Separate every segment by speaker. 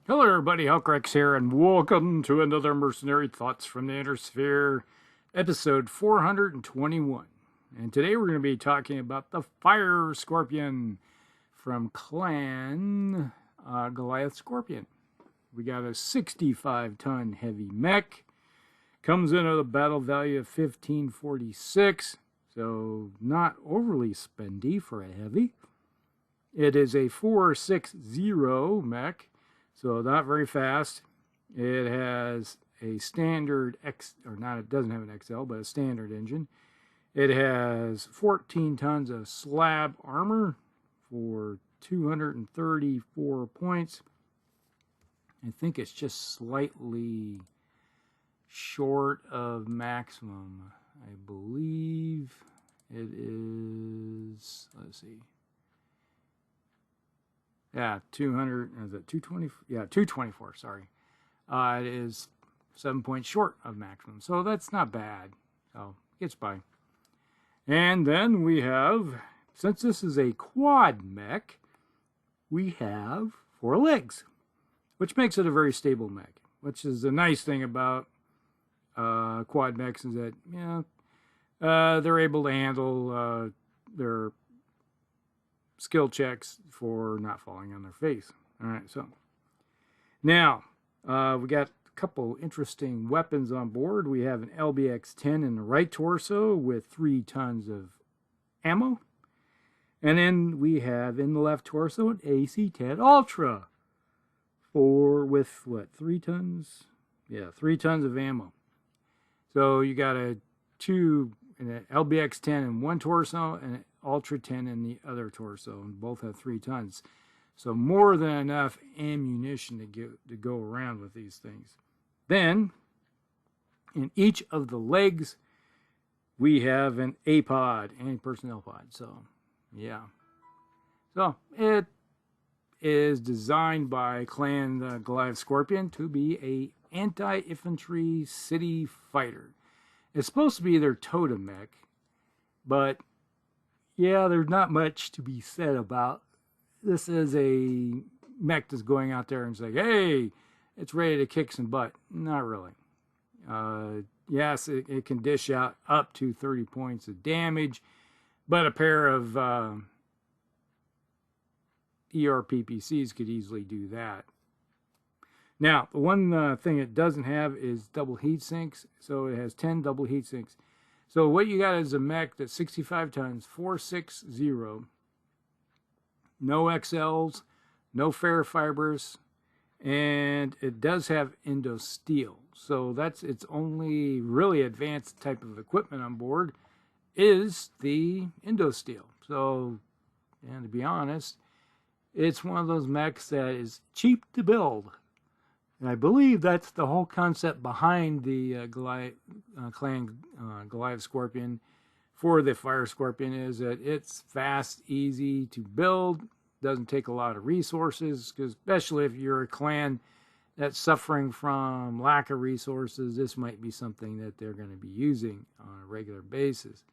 Speaker 1: Hello everybody, Hulkrex here, and welcome to another Mercenary Thoughts from the Inner Sphere, episode 421. And today we're going to be talking about the Fire Scorpion from Clan Goliath Scorpion. We got a 65-ton heavy mech. Comes in at a battle value of 1546, so not overly spendy for a heavy. It is a 460 mech. So not very fast. It has a standard it doesn't have an XL, but a standard engine. It has 14 tons of slab armor for 234 points. I think it's just slightly short of maximum. I believe it is, let's see. Yeah, 200, is it 220? Yeah, 224, sorry. It is 7 points short of maximum, so that's not bad. So, gets by. And then we have, since this is a quad mech, we have 4 legs, which makes it a very stable mech, which is the nice thing about quad mechs is that, they're able to handle their skill checks for not falling on their face. All right, so now we got a couple interesting weapons on board. We have an LBX-10 in the right torso with 3 tons of ammo. And then we have in the left torso an AC-10 Ultra with what, 3 tons? Yeah, 3 tons of ammo. So you got an LBX-10 in one torso and an Ultra 10 in the other torso, and both have 3 tons. So more than enough ammunition to go around with these things. Then, in each of the legs, we have an A-pod, anti-personnel pod. So, yeah. So, it is designed by Clan Goliath Scorpion to be a anti-infantry city fighter. It's supposed to be their totem mech, but yeah, there's not much to be said about. This is a mech that's going out there and saying, hey, it's ready to kick some butt. Not really. Yes, it can dish out up to 30 points of damage, but a pair of ERPPCs could easily do that. Now, the one thing it doesn't have is double heat sinks, so it has 10 double heat sinks. So what you got is a mech that's 65 tons, 460, no XLs, no ferrofibers, and it does have endo steel. So that's its only really advanced type of equipment on board is the endo steel. So, and to be honest, it's one of those mechs that is cheap to build. And I believe that's the whole concept behind the Clan Goliath Scorpion for the Fire Scorpion is that it's fast, easy to build, doesn't take a lot of resources, because especially if you're a clan that's suffering from lack of resources, this might be something that they're going to be using on a regular basis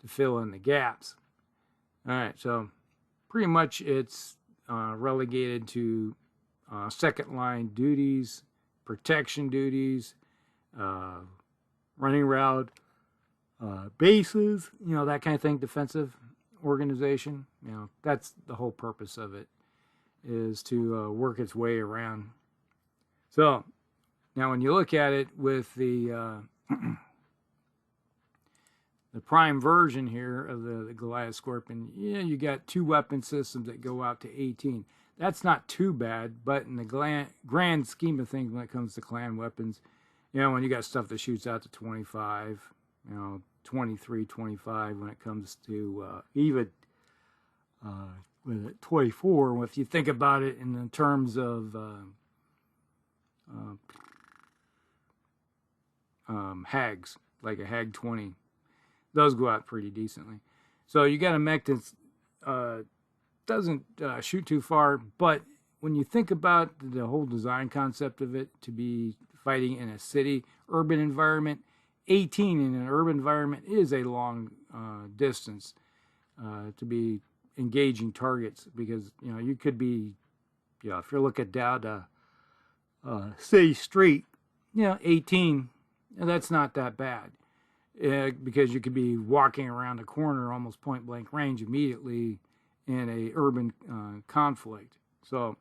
Speaker 1: to fill in the gaps. All right, so pretty much it's relegated to second line duties, protection duties, running route, bases, that kind of thing, defensive organization. That's the whole purpose of it, is to work its way around. So, now when you look at it with the the prime version here of the Goliath Scorpion, you got 2 weapon systems that go out to 18. That's not too bad, but in the grand scheme of things when it comes to clan weapons, when you got stuff that shoots out to 25, 23, 25, when it comes to even 24, if you think about it in terms of hags, like a hag 20, those go out pretty decently. So you got a mech that's doesn't shoot too far, but when you think about the whole design concept of it to be fighting in a city, urban environment, 18 in an urban environment is a long distance to be engaging targets, because you could be, if you're looking down say straight, 18, that's not that bad. Because you could be walking around a corner almost point blank range immediately in a urban conflict. So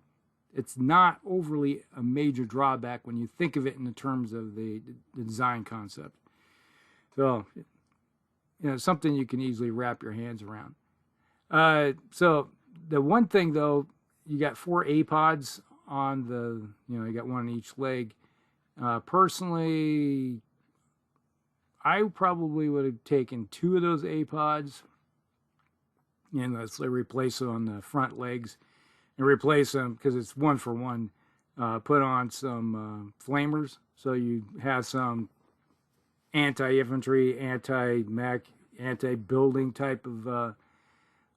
Speaker 1: it's not overly a major drawback when you think of it in the terms of the design concept. So, something you can easily wrap your hands around. So the one thing though, you got 4 A-pods on the, you got one on each leg. Personally, I probably would have taken 2 of those A-pods and let's replace them on the front legs and replace them, because it's 1 for 1, put on some flamers, so you have some anti-infantry, anti-mech, anti-building type of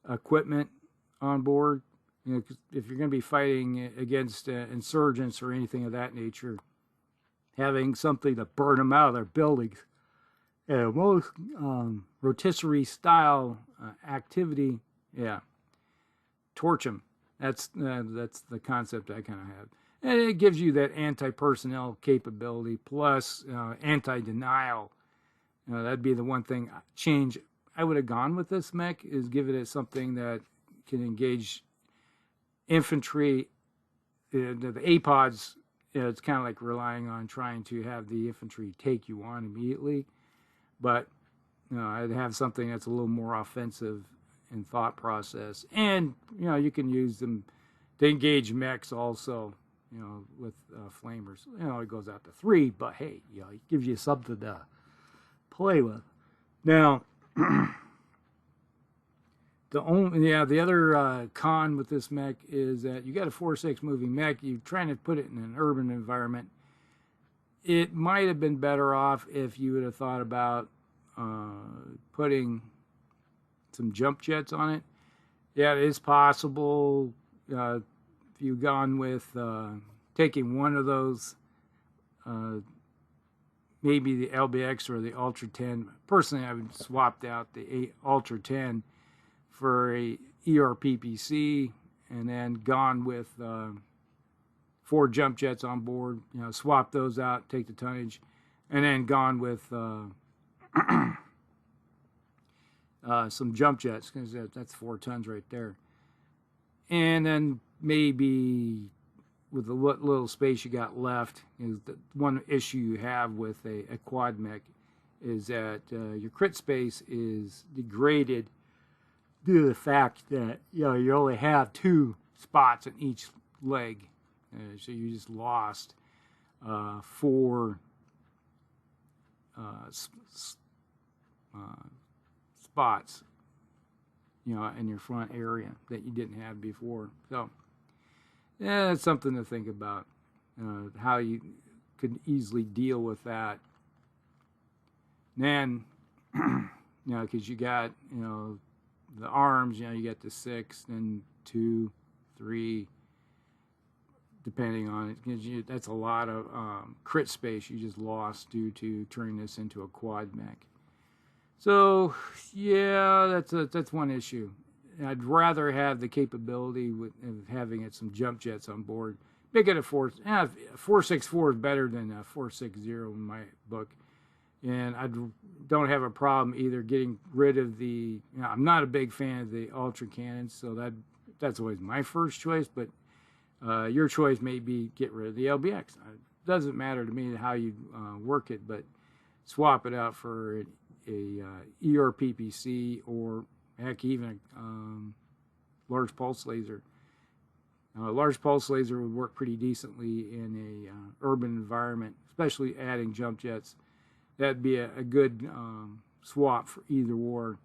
Speaker 1: equipment on board. If you're going to be fighting against insurgents or anything of that nature, having something to burn them out of their buildings. Most rotisserie style activity, torch them. That's the concept I kind of have, and it gives you that anti-personnel capability plus anti-denial. That'd be the one thing change I would have gone with this mech, is give it something that can engage infantry. The A-pods, it's kind of like relying on trying to have the infantry take you on immediately. But I'd have something that's a little more offensive in thought process, and you can use them to engage mechs also. With flamers. It goes out to 3, but hey, it gives you something to play with. Now, the other con with this mech is that you got a 4.6 moving mech. You're trying to put it in an urban environment. It might have been better off if you would have thought about putting some jump jets on it. Yeah, it is possible. If you've gone with taking one of those, maybe the LBX or the Ultra 10. Personally, I would swapped out the Ultra 10 for a ERPPC, and then gone with 4 jump jets on board. Swap those out, take the tonnage, and then gone with some jump jets, because that's 4 tons right there. And then maybe with the little space you got left, is the one issue you have with a quad mech is that your crit space is degraded due to the fact that you only have 2 spots in each leg. So you just lost 4 spots, in your front area that you didn't have before. So, that's something to think about, how you could easily deal with that. And then, because you got, the arms, you got the 6, then 2, 3, depending on it, because that's a lot of crit space you just lost due to turning this into a quad mech. So yeah, that's one issue. I'd rather have the capability of having some jump jets on board. Make it a 4.64 is better than a 4.60 in my book, and I don't have a problem either getting rid of the. I'm not a big fan of the ultra cannons, so that's always my first choice. But your choice may be get rid of the LBX. It doesn't matter to me how you work it, but swap it out for a ERPPC, or heck, even a large pulse laser. A large pulse laser would work pretty decently in a urban environment, especially adding jump jets. That'd be a good swap for either or.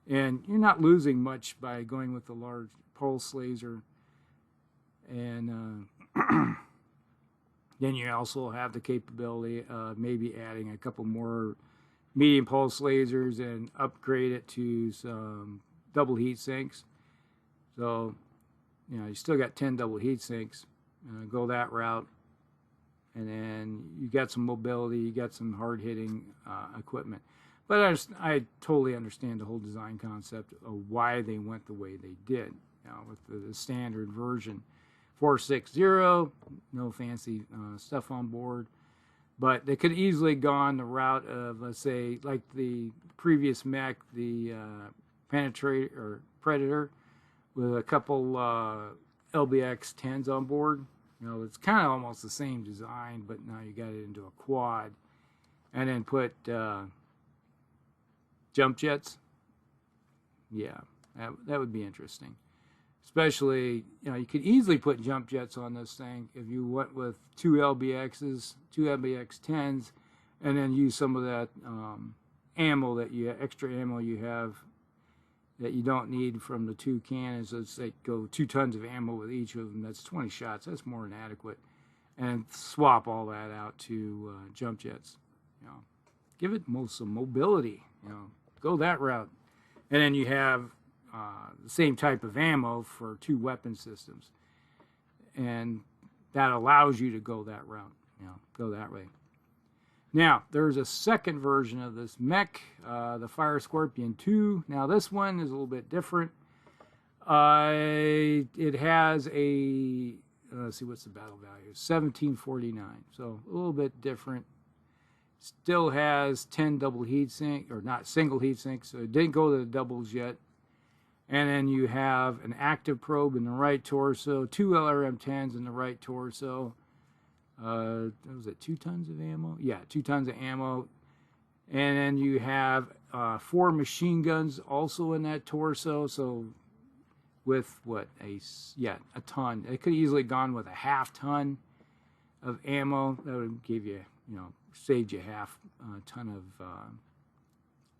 Speaker 1: And you're not losing much by going with the large pulse laser. And then you also have the capability of maybe adding a couple more medium pulse lasers and upgrade it to some double heat sinks. So, you still got 10 double heat sinks. Go that route. And then you got some mobility, you got some hard-hitting equipment. But I totally understand the whole design concept of why they went the way they did, with the standard version. 460, no fancy stuff on board. But they could easily go on the route of, let's say, like the previous mech, the Penetrator or Predator, with a couple LBX 10s on board. You know, it's kind of almost the same design, but now you got it into a quad. And then put jump jets. Yeah, that would be interesting. Especially, you know, you could easily put jump jets on this thing if you went with two LBXs, two LBX 10s, and then use some of that ammo that extra ammo you have that you don't need from the two cannons. Let's like go 2 tons of ammo with each of them. That's 20 shots. That's more than adequate. And swap all that out to jump jets. You know, give it some mobility. You know, go that route. And then you have the same type of ammo for 2 weapon systems, and that allows you to go that route. You know, go that way. Now there's a second version of this mech, the Fire Scorpion 2. Now this one is a little bit different. It has a let's see, what's the battle value? 1749. So a little bit different. Still has 10 double heat sink, or not single heat sinks, so it didn't go to the doubles yet. And then you have an active probe in the right torso, 2 LRM-10s in the right torso. Was it 2 tons of ammo? Yeah, 2 tons of ammo. And then you have 4 machine guns also in that torso. So with what, a ton. It could have easily gone with a half ton of ammo. That would give you, you know, saved you half a ton of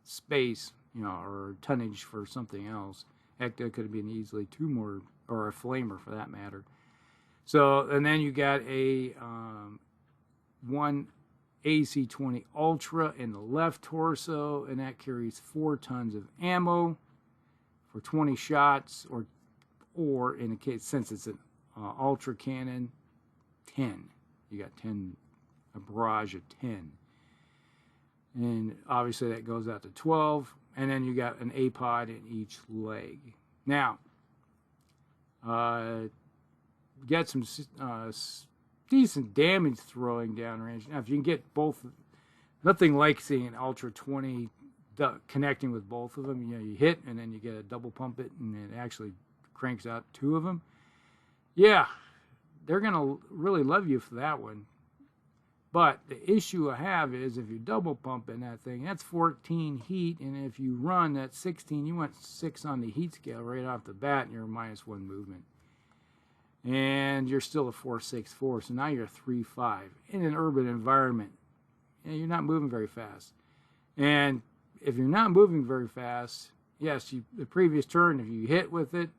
Speaker 1: space, you know, or tonnage for something else. Heck, there could have been easily 2 more, or a flamer for that matter. So, and then you got a 1 AC-20 Ultra in the left torso, and that carries 4 tons of ammo for 20 shots, or in the case, since it's an Ultra cannon, 10. You got 10, a barrage of 10. And obviously that goes out to 12. And then you got an A-pod in each leg. Now, get some decent damage throwing downrange. Now, if you can get both, nothing like seeing an Ultra 20 connecting with both of them. You know, you hit and then you get a double pump it, and it actually cranks out 2 of them. Yeah, they're gonna really love you for that one. But the issue I have is if you double pump in that thing, that's 14 heat, and if you run that 16, you went 6 on the heat scale right off the bat, and you're a -1 movement. And you're still a 4.64, so now you're a 3.5 in an urban environment. And you're not moving very fast. And if you're not moving very fast, yes, the previous turn, if you hit with it,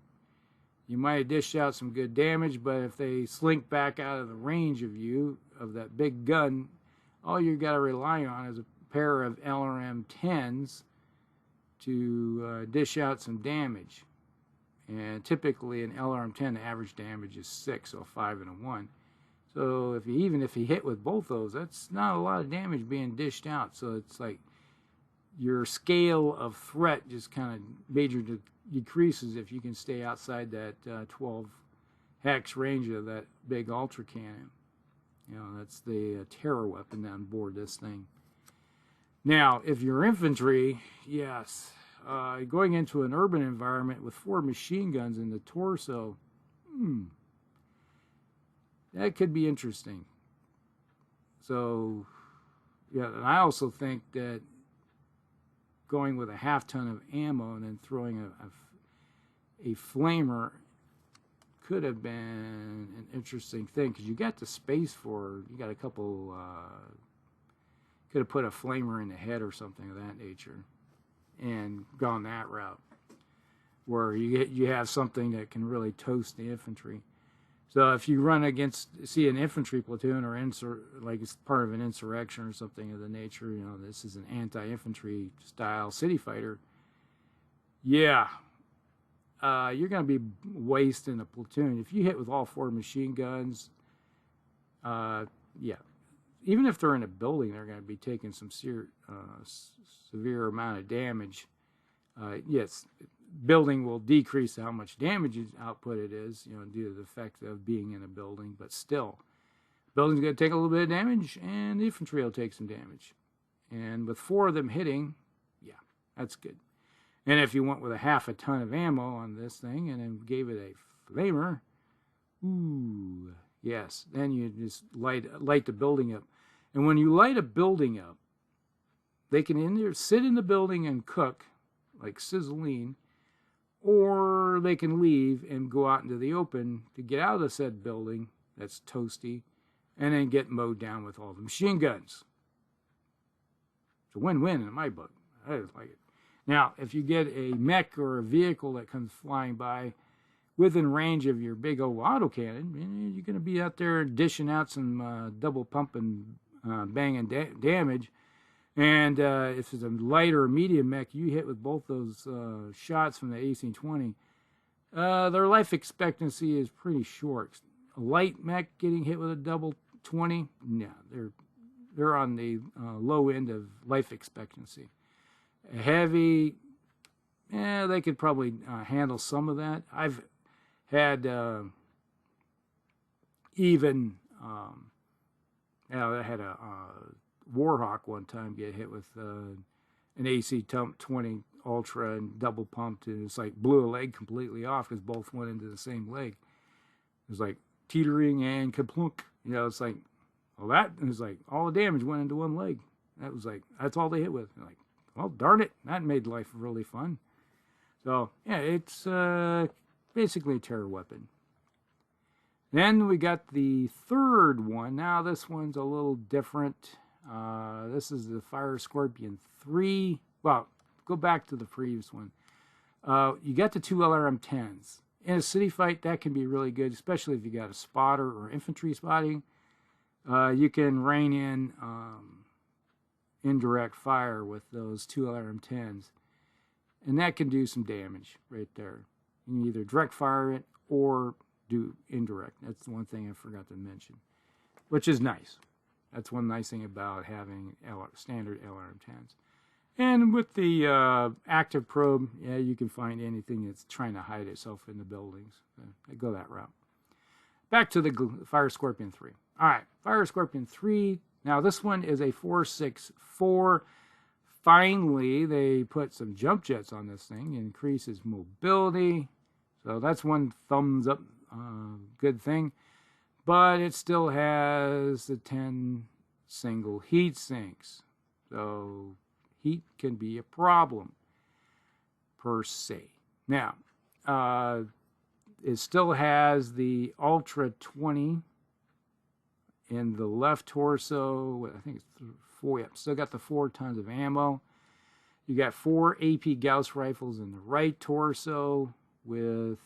Speaker 1: you might have dished out some good damage, but if they slink back out of the range of you, of that big gun, all you got to rely on is a pair of LRM-10s to dish out some damage. And typically an LRM-10, the average damage is 6, so 5 and a 1. So even if you hit with both those, that's not a lot of damage being dished out. So it's like your scale of threat just kind of major decreases if you can stay outside that 12 hex range of that big Ultra cannon. You know, that's the terror weapon on board this thing. Now, if you're infantry, yes, going into an urban environment with 4 machine guns in the torso, that could be interesting. So, yeah, and I also think that going with a half ton of ammo and then throwing a flamer could have been an interesting thing, because you got the space for, you got a couple, could have put a flamer in the head or something of that nature and gone that route, where you have something that can really toast the infantry. So if you run against, see an infantry platoon, or like it's part of an insurrection or something of the nature, you know, this is an anti-infantry style city fighter, yeah, you're going to be wasting a platoon. If you hit with all 4 machine guns, yeah, even if they're in a building, they're going to be taking some severe amount of damage. Yes, building will decrease how much damage output it is, you know, due to the effect of being in a building. But still, building's going to take a little bit of damage, and the infantry will take some damage. And with 4 of them hitting, yeah, that's good. And if you went with a half a ton of ammo on this thing and then gave it a flamer, ooh, yes, then you just light the building up. And when you light a building up, they can either sit in the building and cook, like sizzling, or they can leave and go out into the open to get out of the said building that's toasty, and then get mowed down with all the machine guns. It's a win-win in my book. I just like it. Now, if you get a mech or a vehicle that comes flying by within range of your big old autocannon, you're going to be out there dishing out some double pump and banging damage. And if it's a light or a medium mech you hit with both those shots from the AC-20, their life expectancy is pretty short. A light mech getting hit with a double 20, no, they're on the low end of life expectancy. A heavy, they could probably handle some of that. I've had I had a Warhawk one time get hit with an AC-20 Ultra and double pumped, and it's like blew a leg completely off because both went into the same leg. It was like teetering and kaplunk. You know, it's like, well, that is like all the damage went into one leg. That was like, that's all they hit with. Like, well, darn it, that made life really fun. So yeah, it's basically a terror weapon. Then we got the third one. Now this one's a little different. This is the Fire Scorpion 3. Well, go back to the previous one. You got the 2 LRM-10s. In a city fight, that can be really good, especially if you got a spotter or infantry spotting. You can rein in indirect fire with those 2 LRM-10s. And that can do some damage right there. You can either direct fire it or do indirect. That's the one thing I forgot to mention, which is nice. That's one nice thing about having standard LRM-10s. And with the active probe, yeah, you can find anything that's trying to hide itself in the buildings. They go that route. Back to the Fire Scorpion 3. All right, Fire Scorpion 3. Now this one is a 4.64. Finally, they put some jump jets on this thing. It increases mobility. So that's one thumbs up good thing. But it still has the 10 single heat sinks. So heat can be a problem, per se. Now, it still has the Ultra 20 in the left torso. I think it's 4. Yep, still got the 4 tons of ammo. You got 4 AP Gauss rifles in the right torso with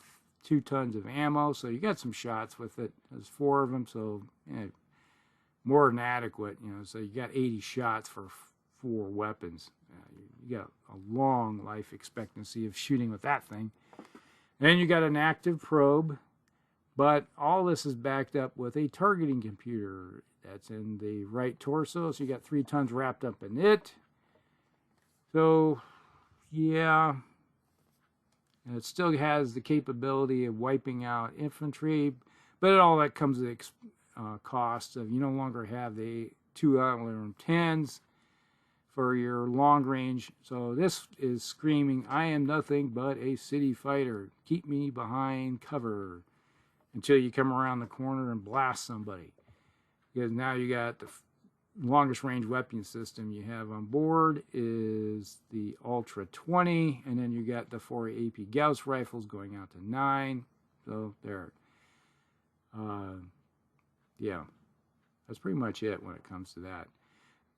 Speaker 1: 2 tons of ammo. So you got some shots with it. There's 4 of them, so yeah, more than adequate. You know, so you got 80 shots for 4 weapons. You got a long life expectancy of shooting with that thing. Then you got an active probe, but all this is backed up with a targeting computer that's in the right torso. So you got 3 tons wrapped up in it. So, yeah, it still has the capability of wiping out infantry, but all that comes at the cost of you no longer have the 2 LRM-10s for your long range. So this is screaming, I am nothing but a city fighter. Keep me behind cover until you come around the corner and blast somebody. Because now you got the longest range weapon system you have on board is the Ultra 20, and then you got the 4 AP Gauss rifles going out to 9. So there. Yeah, that's pretty much it when it comes to that.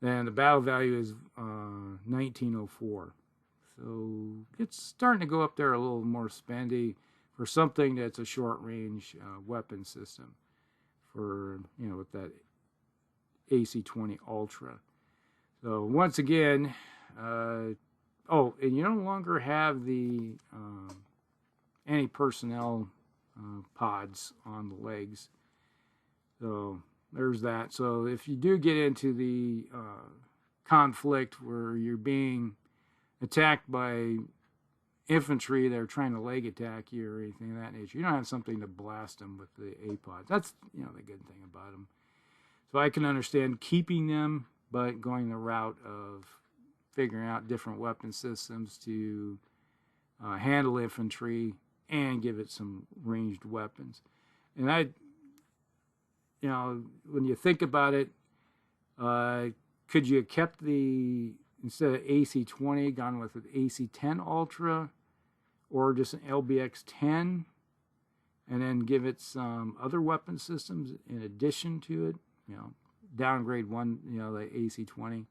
Speaker 1: Then the battle value is 1904. So it's starting to go up there a little more spendy for something that's a short range weapon system for, you know, with that AC-20 Ultra. So once again, and you no longer have the anti-personnel pods on the legs. So there's that. So if you do get into the conflict where you're being attacked by infantry that are trying to leg attack you or anything of that nature. You don't have something to blast them with the APODs. That's, you know, the good thing about them. So I can understand keeping them, but going the route of figuring out different weapon systems to handle infantry and give it some ranged weapons. And you know, when you think about it, could you have kept instead of AC-20, gone with an AC-10 Ultra, or just an LBX-10, and then give it some other weapon systems in addition to it? You know, downgrade one, you know, the AC-20.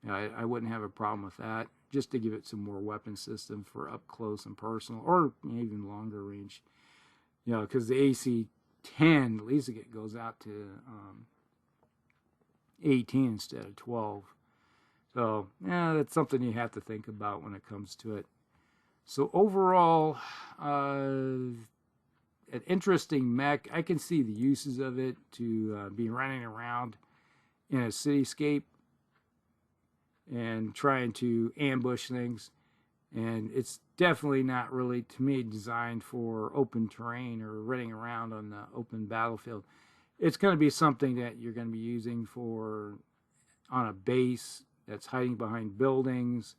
Speaker 1: Yeah, I wouldn't have a problem with that, just to give it some more weapon system for up close and personal, or even longer range. You know, because the AC-10, at least it goes out to 18 instead of 12. So, yeah, that's something you have to think about when it comes to it. So overall, an interesting mech. I can see the uses of it to be running around in a cityscape and trying to ambush things. And it's definitely not really, to me, designed for open terrain or running around on the open battlefield. It's going to be something that you're going to be using for on a base that's hiding behind buildings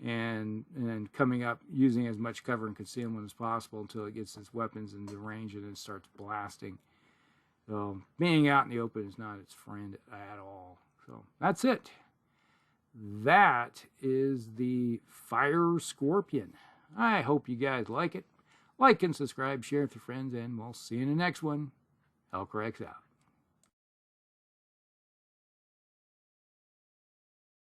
Speaker 1: and coming up using as much cover and concealment as possible until it gets its weapons into range and then starts blasting. So being out in the open is not its friend at all. So that's it. That is the Fire Scorpion. I hope you guys like it. Like and subscribe, share with your friends, and we'll see you in the next one. Hellcracks out.